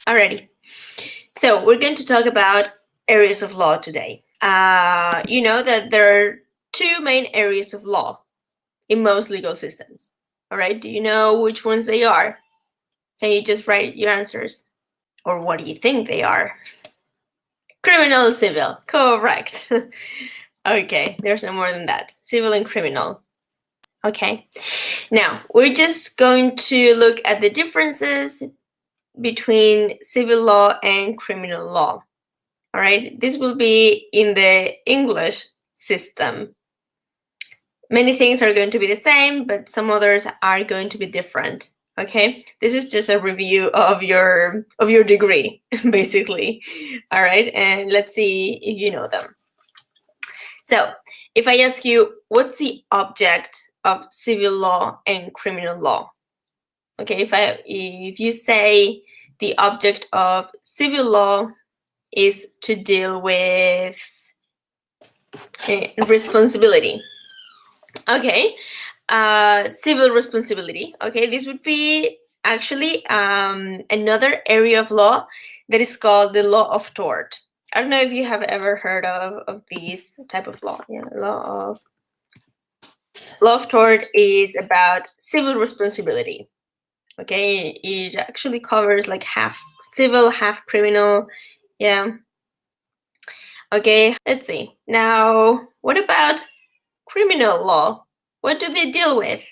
Alrighty. So we're going to talk about areas of law today. You know that there are two main areas of law in most legal systems. All right. Do you know which ones they are? Can you just write your answers? Or what do you think they are? Criminal, civil. Correct. Okay. There's no more than that. Civil and criminal. Okay. Now, we're just going to look at the differences between civil law and criminal law. All right. This will be in the English system. Many things are going to be the same, but some others are going to be different. Okay, this is just a review of your degree, basically. All right, and let's see if you know them. So, if I ask you, what's the object of civil law and criminal law? Okay, if you say the object of civil law is to deal with responsibility. Okay, civil responsibility. Okay, this would be actually another area of law that is called the law of tort. I don't know if you have ever heard of this type of law. Yeah, law of tort is about civil responsibility. Okay, it actually covers like half civil, half criminal. Yeah. Okay, let's see. Now, what about criminal law? What do they deal with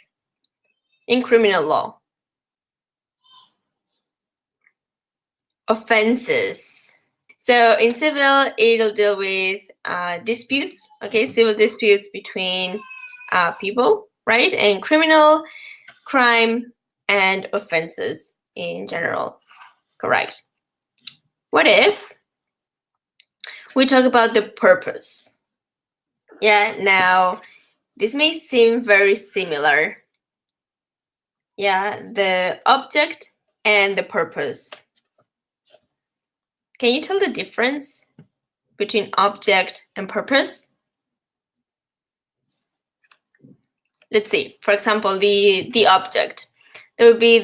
in criminal law? Offenses. So in civil, it'll deal with disputes, okay, civil disputes between people, right? And criminal, crime, and offenses in general, correct? What if we talk about the purpose? Yeah, now this may seem very similar. Yeah, the object and the purpose. Can you tell the difference between object and purpose? Let's see. For example, the object. There would be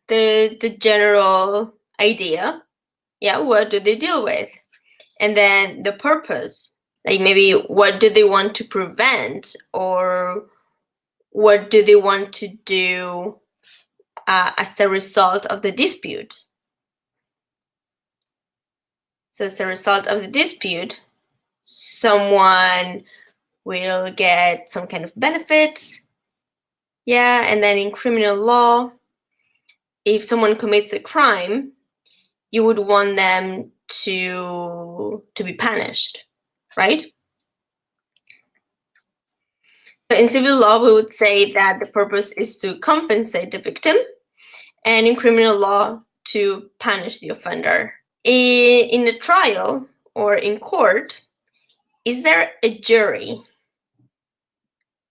the general idea. Yeah, what do they deal with? And then the purpose, like maybe what do they want to prevent, or what do they want to do as a result of the dispute? So as a result of the dispute, someone will get some kind of benefit. Yeah, and then in criminal law, if someone commits a crime, you would want them to be punished, right? In civil law, we would say that the purpose is to compensate the victim, and in criminal law, to punish the offender. In a trial or in court, is there a jury?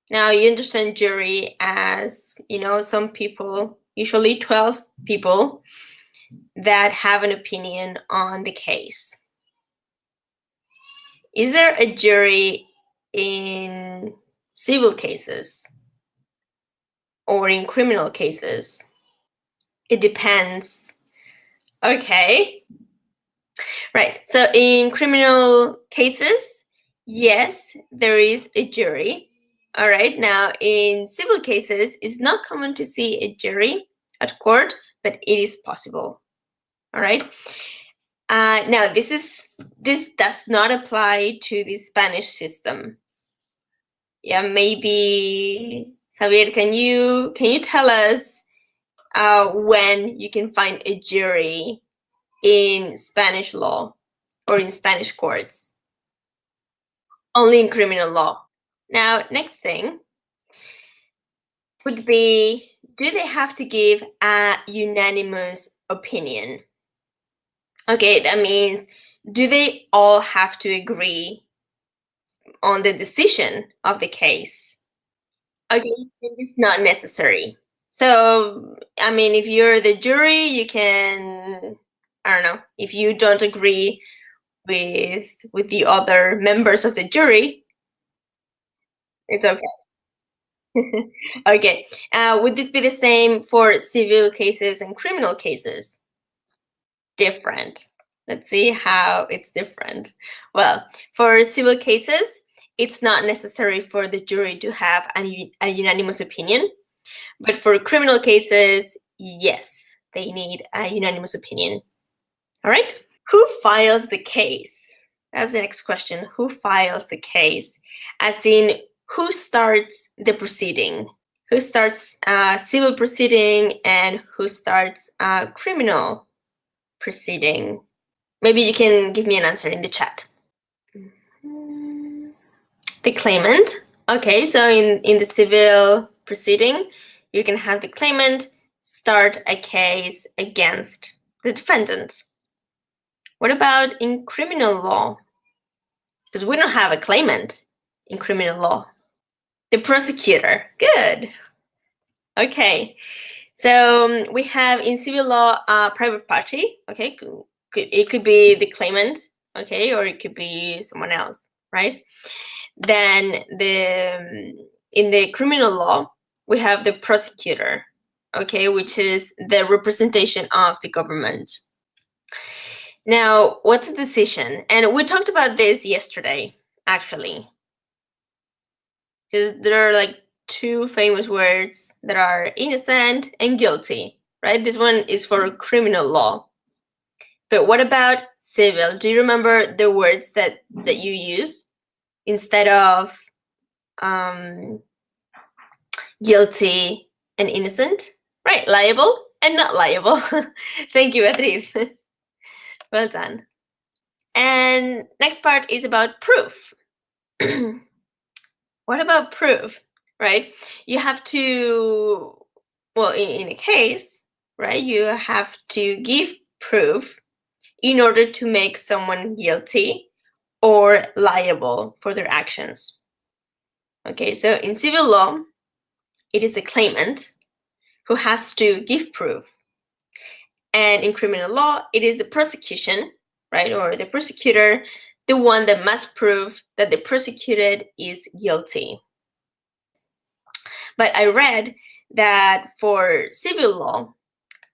Now, you understand jury as, you know, some people, usually 12 people, that have an opinion on the case. Is there a jury in civil cases or in criminal cases? It depends. Okay. Right. So in criminal cases, yes, there is a jury. All right. Now, in civil cases, it's not common to see a jury at court, but it is possible. All right. Now, this does not apply to the Spanish system. Yeah, maybe Javier, can you tell us when you can find a jury in Spanish law or in Spanish courts? Only in criminal law. Now, next thing would be, do they have to give a unanimous opinion? Okay, that means, do they all have to agree on the decision of the case? Okay, it's not necessary. So, I mean, if you're the jury, you can, I don't know, if you don't agree with the other members of the jury, it's okay. Okay. Would this be the same for civil cases and criminal cases? different? Let's see how it's different. Well, for civil cases, it's not necessary for the jury to have a unanimous opinion. But for criminal cases, yes, they need a unanimous opinion. All right? Who files the case? That's the next question. Who files the case? As in, who starts the proceeding? Who starts a civil proceeding and who starts a criminal proceeding? Maybe you can give me an answer in the chat. The claimant. Okay, so in the civil proceeding, you can have the claimant start a case against the defendant. What about in criminal law? Because we don't have a claimant in criminal law. The prosecutor. Good. Okay. So we have in civil law a private party. Okay, it could be the claimant. Okay, or it could be someone else, right? Then in the criminal law we have the prosecutor. Okay, which is the representation of the government. Now, what's the decision? And we talked about this yesterday, actually, because there are like two famous words that are innocent and guilty, right? This one is for criminal law. But what about civil? Do you remember the words that you use instead of guilty and innocent? Right, liable and not liable. Thank you, Beatriz. Well done. And next part is about proof. What about proof, right? You have to, well, in a case, right, you have to give proof in order to make someone guilty or liable for their actions. Okay, so in civil law, it is the claimant who has to give proof. And in criminal law, it is the prosecution, right, or the prosecutor, the one that must prove that the prosecuted is guilty. But I read that for civil law,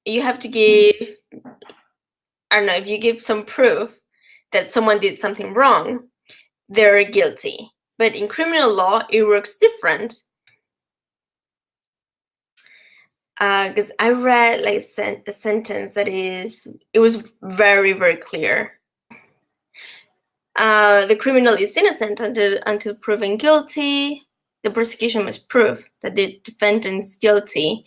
you have to give, I don't know, if you give some proof that someone did something wrong, they're guilty. But in criminal law, it works different. Because I read like a sentence that it was very, very clear. The criminal is innocent until proven guilty. The prosecution must prove that the defendant is guilty.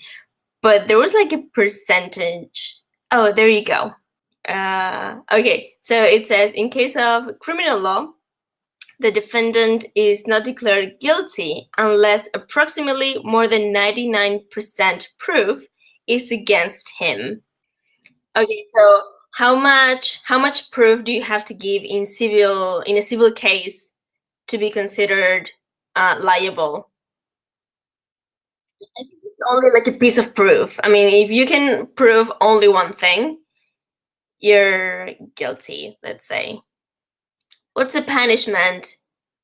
But there was like a percentage. Oh, there you go. Okay, so it says in case of criminal law, the defendant is not declared guilty unless approximately more than 99% proof is against him. Okay, so how much proof do you have to give in a civil case to be considered liable? I think it's only like a piece of proof. I mean, if you can prove only one thing, you're guilty, let's say. What's the punishment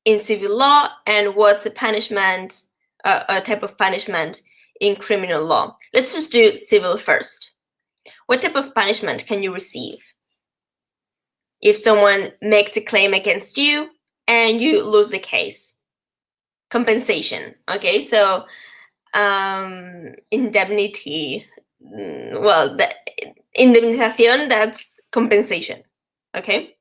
in civil law and what's the punishment, a type of punishment in criminal law? Let's just do civil first. What type of punishment can you receive if someone makes a claim against you and you lose the case? Compensation. Okay, so indemnity. Well, indemnización, that's compensation. Okay.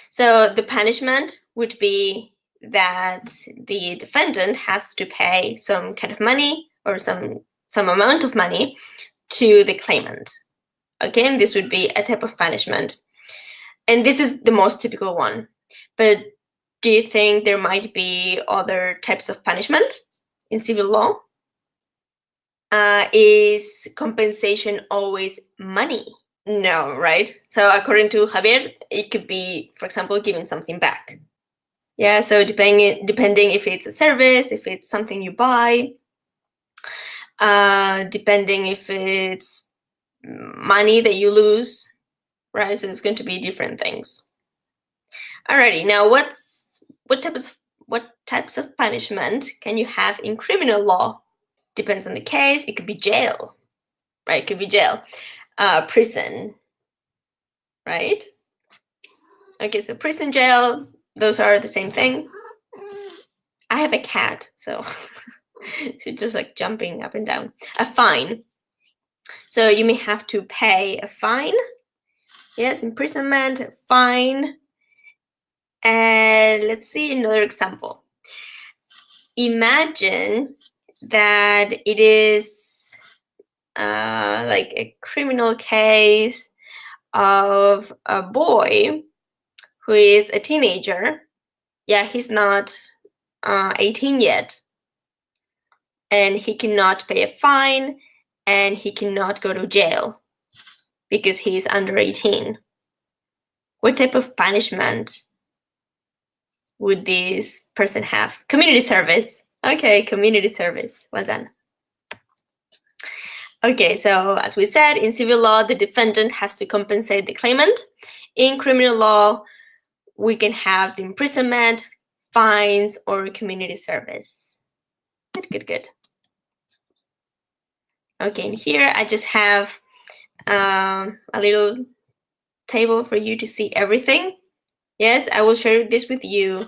So the punishment would be that the defendant has to pay some kind of money or some amount of money to the claimant. Okay, and this would be a type of punishment. And this is the most typical one. But do you think there might be other types of punishment in civil law? Is compensation always money? No, right? So according to Javier, it could be, for example, giving something back. Yeah, so depending if it's a service, if it's something you buy, depending if it's money that you lose, right? So it's going to be different things. Alrighty, now what types of punishment can you have in criminal law? Depends on the case. It could be jail, right? It could be jail, prison, right? Okay, so prison, jail, those are the same thing. I have a cat, so she's just like jumping up and down. A fine. So you may have to pay a fine. Yes, imprisonment, fine. And let's see another example. Imagine that it is like a criminal case of a boy who is a teenager. Yeah, he's not 18 yet. And he cannot pay a fine and he cannot go to jail because he's under 18. What type of punishment would this person have? Community service. Okay, community service. Well done. Okay, so as we said, in civil law, the defendant has to compensate the claimant. In criminal law, we can have the imprisonment, fines, or community service. Good. Okay, and here I just have a little table for you to see everything. Yes, I will share this with you